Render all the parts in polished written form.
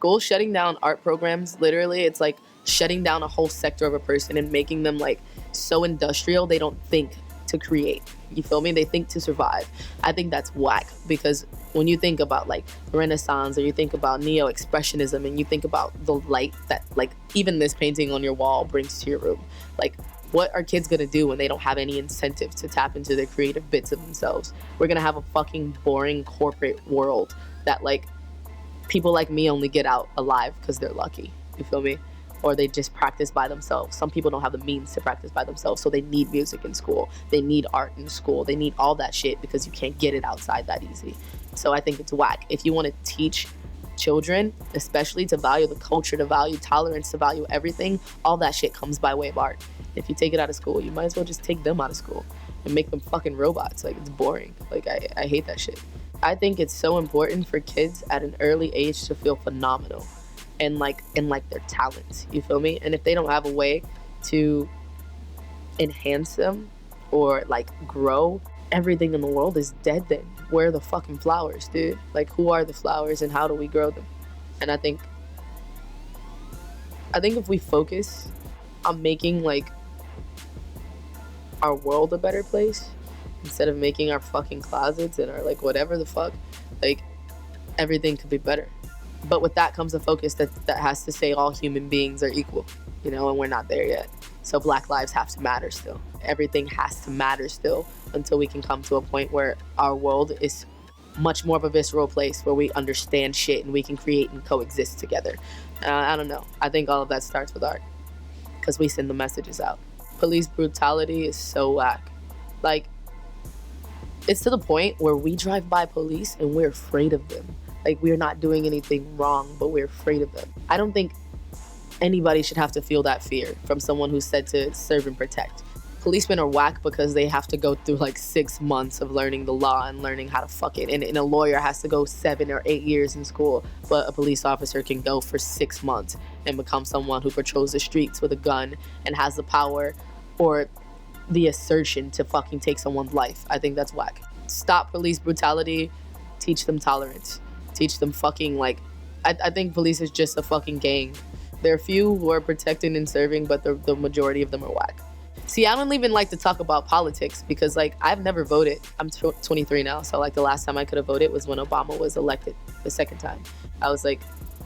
school shutting down art programs, literally, it's like shutting down a whole sector of a person and making them like so industrial they don't think to create. You feel me? They think to survive. I think that's whack, because when you think about like the Renaissance, or you think about neo-expressionism, and you think about the light that like even this painting on your wall brings to your room, like what are kids gonna do when they don't have any incentive to tap into the creative bits of themselves? We're gonna have a fucking boring corporate world that like people like me only get out alive because they're lucky. You feel me? Or they just practice by themselves. Some people don't have the means to practice by themselves, so they need music in school. They need art in school. They need all that shit because you can't get it outside that easy. So I think it's whack. If you want to teach children, especially to value the culture, to value tolerance, to value everything, all that shit comes by way of art. If you take it out of school, you might as well just take them out of school and make them fucking robots. Like, it's boring. Like, I hate that shit. I think it's so important for kids at an early age to feel phenomenal and like their talents, you feel me? And if they don't have a way to enhance them or like grow, everything in the world is dead then. Where are the fucking flowers, dude? Like, who are the flowers and how do we grow them? And I think if we focus on making like our world a better place instead of making our fucking closets and our like whatever the fuck, like everything could be better. But with that comes a focus that has to say all human beings are equal, you know, and we're not there yet. So Black lives have to matter still. Everything has to matter still until we can come to a point where our world is much more of a visceral place where we understand shit and we can create and coexist together. I don't know. I think all of that starts with art because we send the messages out. Police brutality is so whack. Like, it's to the point where we drive by police and we're afraid of them. Like, we're not doing anything wrong, but we're afraid of them. I don't think anybody should have to feel that fear from someone who's said to serve and protect. Policemen are whack because they have to go through like 6 months of learning the law and learning how to fuck it. And a lawyer has to go 7 or 8 years in school, but a police officer can go for 6 months and become someone who patrols the streets with a gun and has the power or the assertion to fucking take someone's life. I think that's whack. Stop police brutality, teach them tolerance. Teach them fucking like, I think police is just a fucking gang. There are few who are protecting and serving, but the majority of them are whack. See, I don't even like to talk about politics because like I've never voted. I'm 23 now, so like the last time I could have voted was when Obama was elected the second time. I was like,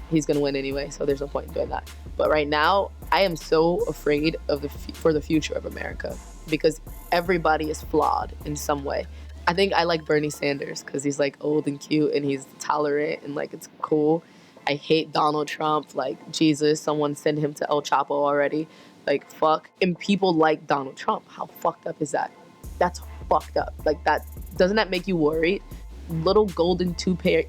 he's gonna win anyway, so there's no point in doing that. But right now, I am so afraid of for the future of America because everybody is flawed in some way. I think I like Bernie Sanders because he's like old and cute and he's tolerant and like it's cool. I hate Donald Trump. Like, Jesus, someone send him to El Chapo already. Like, fuck. And people like Donald Trump. How fucked up is that? That's fucked up. Like, that doesn't that make you worried? Little golden two-pair.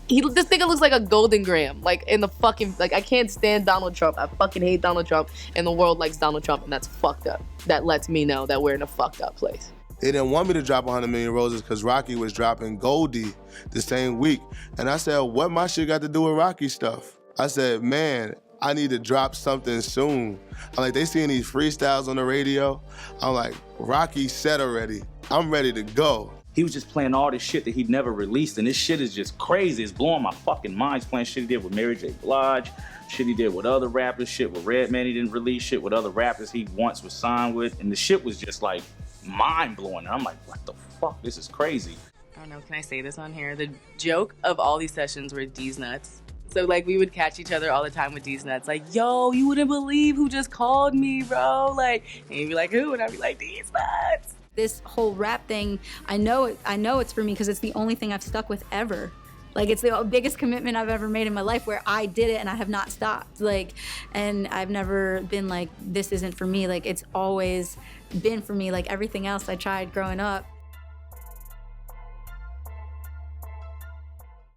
This nigga looks like a golden gram. Like, in the fucking, like, I can't stand Donald Trump. I fucking hate Donald Trump. And the world likes Donald Trump, and that's fucked up. That lets me know that we're in a fucked up place. They didn't want me to drop 100 Million Roses because Rocky was dropping Goldie the same week. And I said, what my shit got to do with Rocky stuff? I said, man, I need to drop something soon. I'm like, they seeing these freestyles on the radio. I'm like, Rocky said already. I'm ready to go. He was just playing all this shit that he'd never released, and this shit is just crazy. It's blowing my fucking mind. He's playing shit he did with Mary J. Blige, shit he did with other rappers, shit with Redman he didn't release, shit with other rappers he once was signed with, and the shit was just like mind-blowing. And I'm like, what the fuck? This is crazy. I don't know, can I say this on here? The joke of all these sessions were D's nuts. So like we would catch each other all the time with D's nuts. Like, yo, you wouldn't believe who just called me, bro. Like, and he'd be like, who? And I'd be like, D's nuts. This whole rap thing, I know it's for me because it's the only thing I've stuck with ever. Like, it's the biggest commitment I've ever made in my life where I did it and I have not stopped. Like, and I've never been like, this isn't for me. Like, it's always been for me. Like everything else I tried growing up.